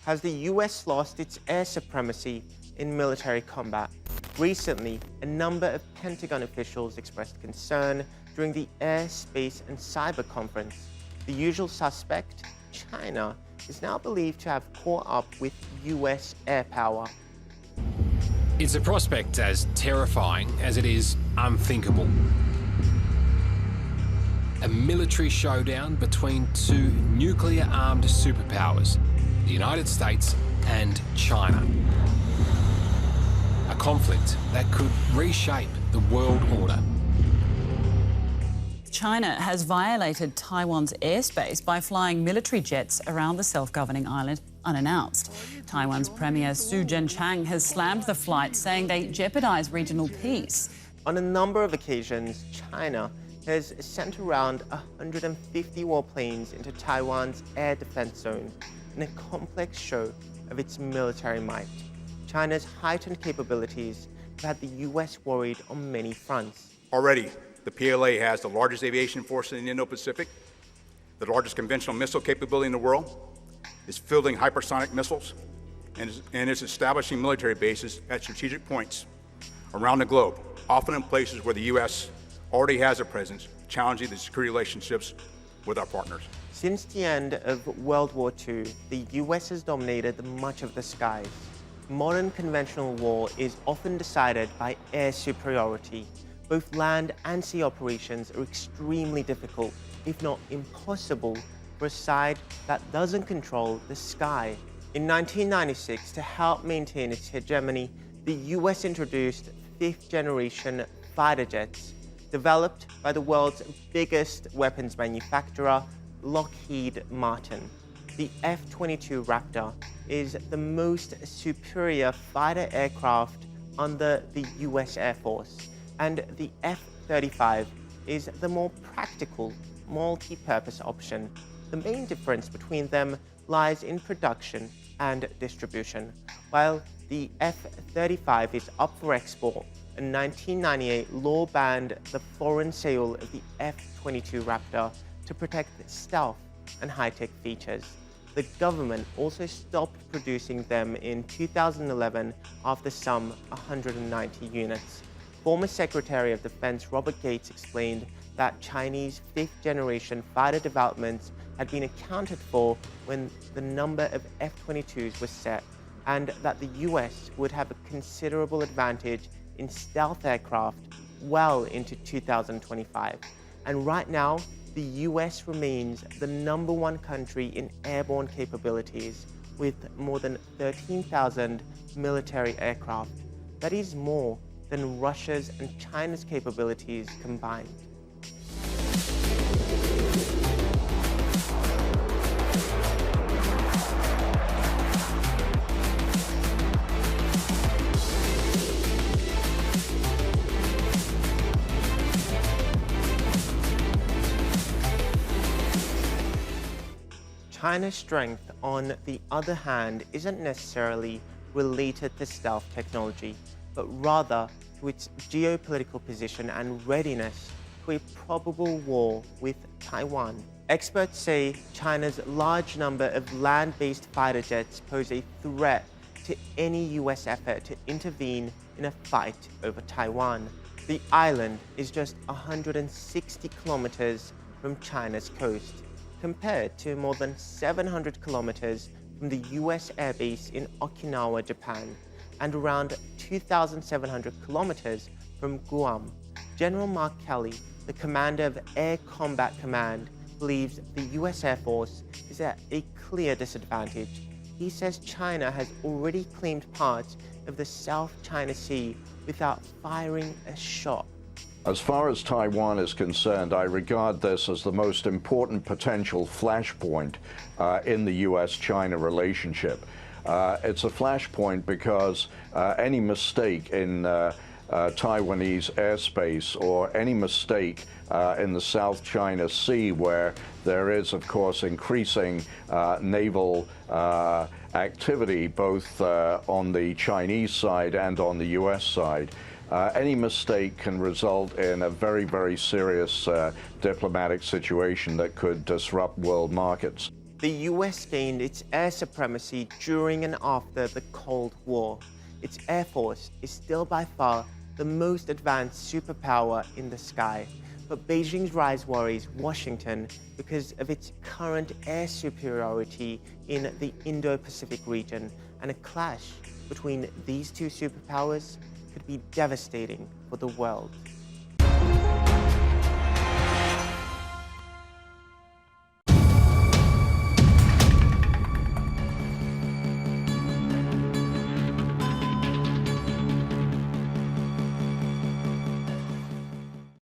Has the US lost its air supremacy in military combat? Recently, a number of Pentagon officials expressed concern during the Air, Space and Cyber Conference. The usual suspect, China, is now believed to have caught up with US air power. It's a prospect as terrifying as it is unthinkable. A military showdown between two nuclear-armed superpowers, the United States and China. A conflict that could reshape the world order. China has violated Taiwan's airspace by flying military jets around the self-governing island unannounced. Taiwan's Premier Su Jen-chang has slammed the flight, saying they jeopardize regional peace. On a number of occasions, China has sent around 150 warplanes into Taiwan's air defense zone in a complex show of its military might. China's heightened capabilities have had the US worried on many fronts. Already, the PLA has the largest aviation force in the Indo-Pacific, the largest conventional missile capability in the world, is fielding hypersonic missiles, and is establishing military bases at strategic points around the globe, often in places where the US already has a presence, challenging the security relationships with our partners. Since the end of World War II, the US has dominated much of the skies. Modern conventional war is often decided by air superiority. Both land and sea operations are extremely difficult, if not impossible, for a side that doesn't control the sky. In 1996, to help maintain its hegemony, the US introduced fifth-generation fighter jets, developed by the world's biggest weapons manufacturer, Lockheed Martin. The F-22 Raptor is the most superior fighter aircraft under the US Air Force, and the F-35 is the more practical, multi-purpose option. The main difference between them lies in production and distribution. While the F-35 is up for export, in 1998, law banned the foreign sale of the F-22 Raptor to protect stealth and high-tech features. The government also stopped producing them in 2011 after some 190 units. Former Secretary of Defense Robert Gates explained that Chinese fifth-generation fighter developments had been accounted for when the number of F-22s was set, and that the US would have a considerable advantage in stealth aircraft well into 2025. And right now, the US remains the #1 country in airborne capabilities with more than 13,000 military aircraft. That is more than Russia's and China's capabilities combined. China's strength, on the other hand, isn't necessarily related to stealth technology, but rather to its geopolitical position and readiness to a probable war with Taiwan. Experts say China's large number of land-based fighter jets pose a threat to any US effort to intervene in a fight over Taiwan. The island is just 160 kilometers from China's coast, compared to more than 700 kilometers from the US airbase in Okinawa, Japan, and around 2,700 kilometers from Guam. General Mark Kelly, the commander of Air Combat Command, believes the US Air Force is at a clear disadvantage. He says China has already claimed parts of the South China Sea without firing a shot. As far as Taiwan is concerned, I regard this as the most important potential flashpoint in the US-China relationship. It's a flashpoint because any mistake in Taiwanese airspace or any mistake in the South China Sea, where there is, of course, increasing naval activity both on the Chinese side and on the US side, any mistake can result in a very, very serious diplomatic situation that could disrupt world markets. The US gained its air supremacy during and after the Cold War. Its air force is still by far the most advanced superpower in the sky, but Beijing's rise worries Washington because of its current air superiority in the Indo-Pacific region, and a clash between these two superpowers could be devastating for the world.